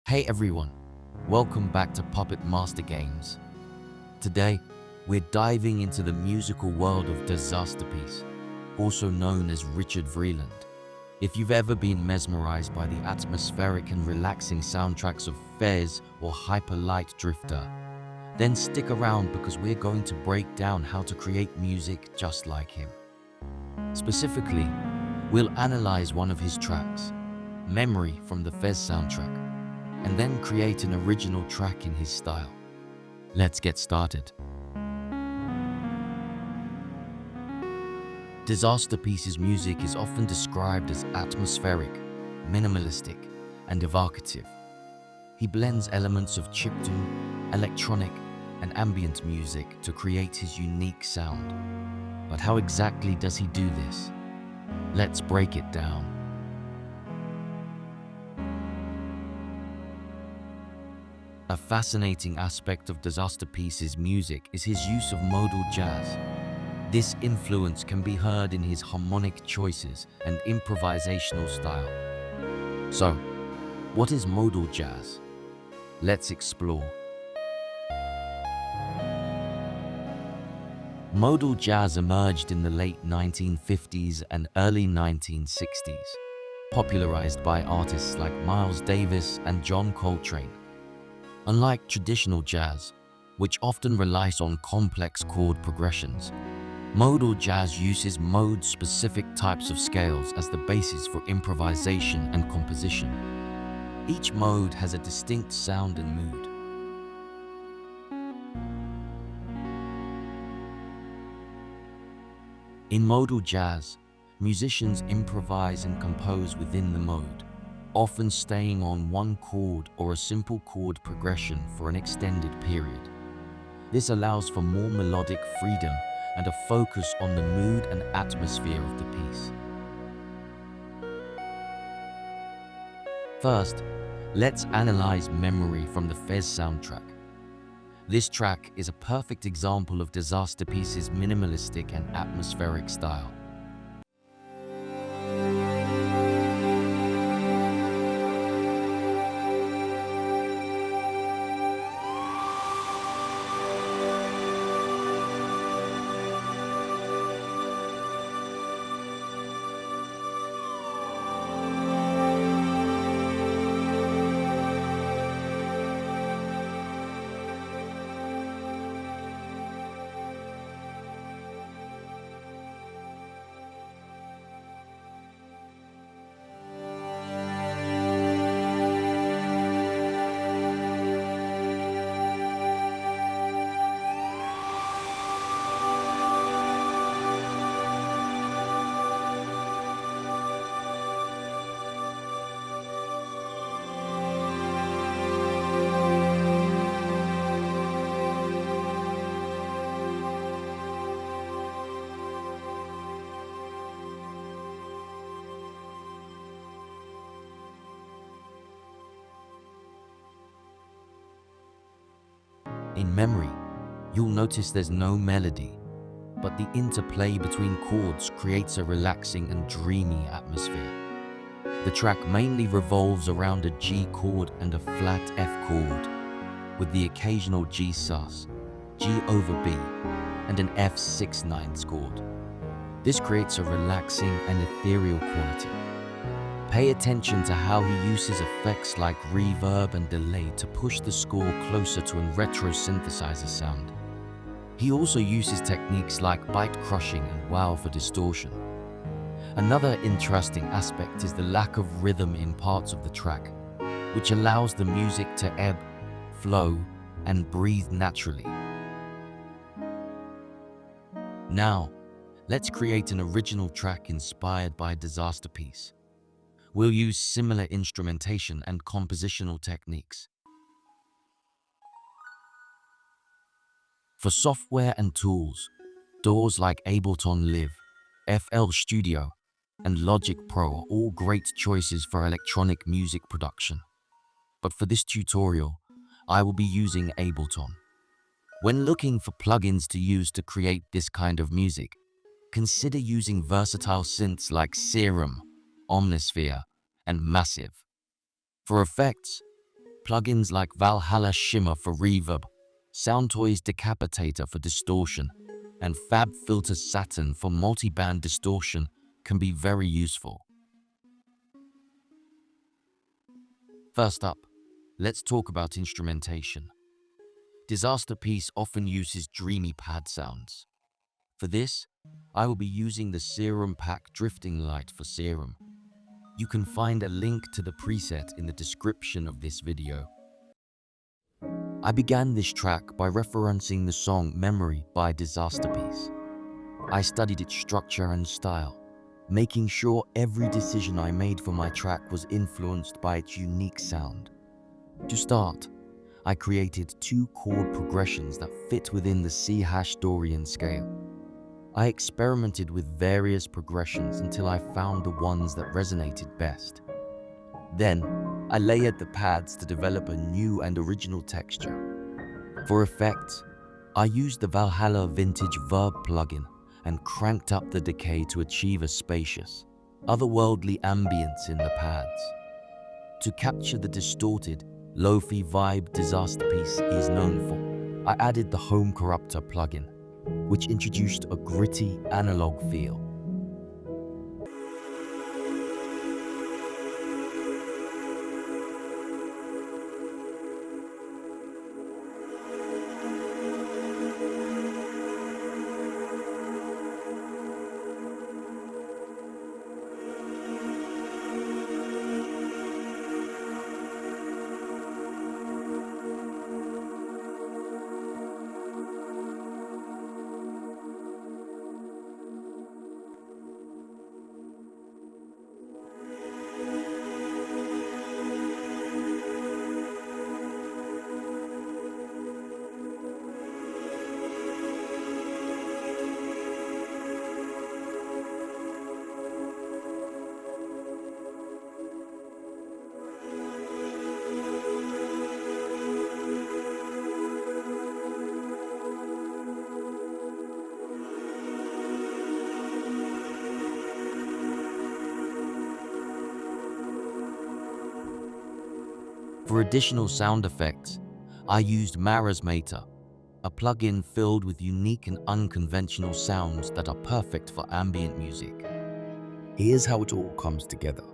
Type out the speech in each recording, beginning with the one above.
Hey everyone, welcome back to Puppet Master Games. Today, we're diving into the musical world of Disasterpiece, also known as Richard Vreeland. If you've ever been mesmerized by the atmospheric and relaxing soundtracks of Fez or Hyper Light Drifter, then stick around because we're going to break down how to create music just like him. Specifically, we'll analyze one of his tracks, Memory from the Fez soundtrack, and then create an original track in his style. Let's get started. Disasterpiece's music is often described as atmospheric, minimalistic, and evocative. He blends elements of chiptune, electronic, and ambient music to create his unique sound. But how exactly does he do this? Let's break it down. A fascinating aspect of Disasterpiece's music is his use of modal jazz. This influence can be heard in his harmonic choices and improvisational style. So, what is modal jazz? Let's explore. Modal jazz emerged in the late 1950s and early 1960s, popularized by artists like Miles Davis and John Coltrane. Unlike traditional jazz, which often relies on complex chord progressions, modal jazz uses mode-specific types of scales as the basis for improvisation and composition. Each mode has a distinct sound and mood. In modal jazz, musicians improvise and compose within the mode, often staying on one chord or a simple chord progression for an extended period. This allows for more melodic freedom and a focus on the mood and atmosphere of the piece. First, let's analyze Memory from the Fez soundtrack. This track is a perfect example of Disasterpiece's minimalistic and atmospheric style. In Memory, you'll notice there's no melody, but the interplay between chords creates a relaxing and dreamy atmosphere. The track mainly revolves around a G chord and a flat F chord, with the occasional G sus, G over B, and an F6/9 chord. This creates a relaxing and ethereal quality. Pay attention to how he uses effects like reverb and delay to push the score closer to a retro synthesizer sound. He also uses techniques like byte crushing and wow for distortion. Another interesting aspect is the lack of rhythm in parts of the track, which allows the music to ebb, flow, and breathe naturally. Now, let's create an original track inspired by Disasterpiece. We'll use similar instrumentation and compositional techniques. For software and tools, doors like Ableton Live, FL Studio, and Logic Pro are all great choices for electronic music production. But for this tutorial, I will be using Ableton. When looking for plugins to use to create this kind of music, consider using versatile synths like Serum, Omnisphere, and Massive. For effects, Plugins like Valhalla Shimmer for reverb, Soundtoys Decapitator for distortion, and Fab Filter Saturn for multi-band distortion can be very useful. First up, let's talk about instrumentation. Disasterpeace often uses dreamy pad sounds. For this, I will be using the Serum Pack Drifting Light for Serum. You can find a link to the preset in the description of this video. I began this track by referencing the song Memory by Disasterpiece. I studied its structure and style, making sure every decision I made for my track was influenced by its unique sound. To start, I created 2 chord progressions that fit within the C# Dorian scale. I experimented with various progressions until I found the ones that resonated best. Then, I layered the pads to develop a new and original texture. For effects, I used the Valhalla Vintage Verb plugin and cranked up the decay to achieve a spacious, otherworldly ambience in the pads. To capture the distorted, lo-fi vibe Disasterpiece is known for, I added the Home Corruptor plugin, which introduced a gritty, analog feel. For additional sound effects, I used Marasmator, a plugin filled with unique and unconventional sounds that are perfect for ambient music. Here's how it all comes together.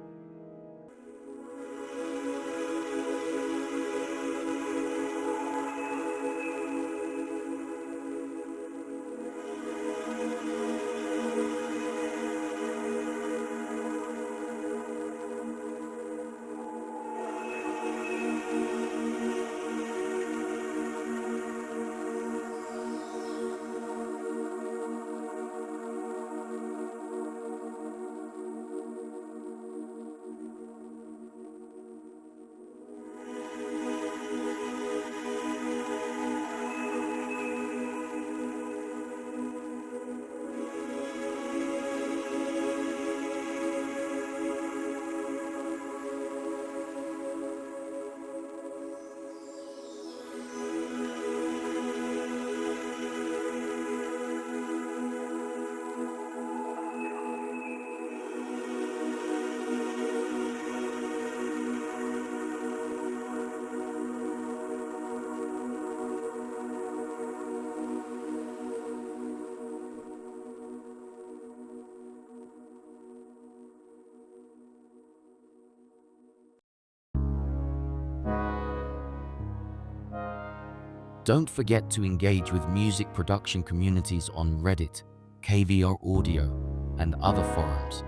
Don't forget to engage with music production communities on Reddit, KVR Audio, and other forums.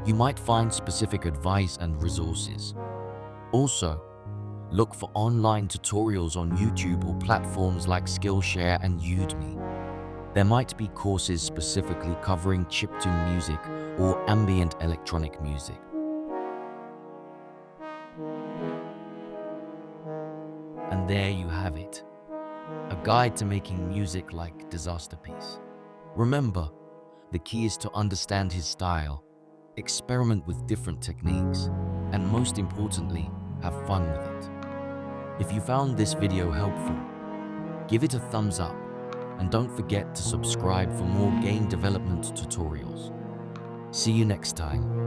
You might find specific advice and resources. Also, look for online tutorials on YouTube or platforms like Skillshare and Udemy. There might be courses specifically covering chiptune music or ambient electronic music. And there you have it, a guide to making music like Disasterpiece. Remember, the key is to understand his style, experiment with different techniques, and most importantly, have fun with it. If you found this video helpful, give it a thumbs up, and don't forget to subscribe for more game development tutorials. See you next time.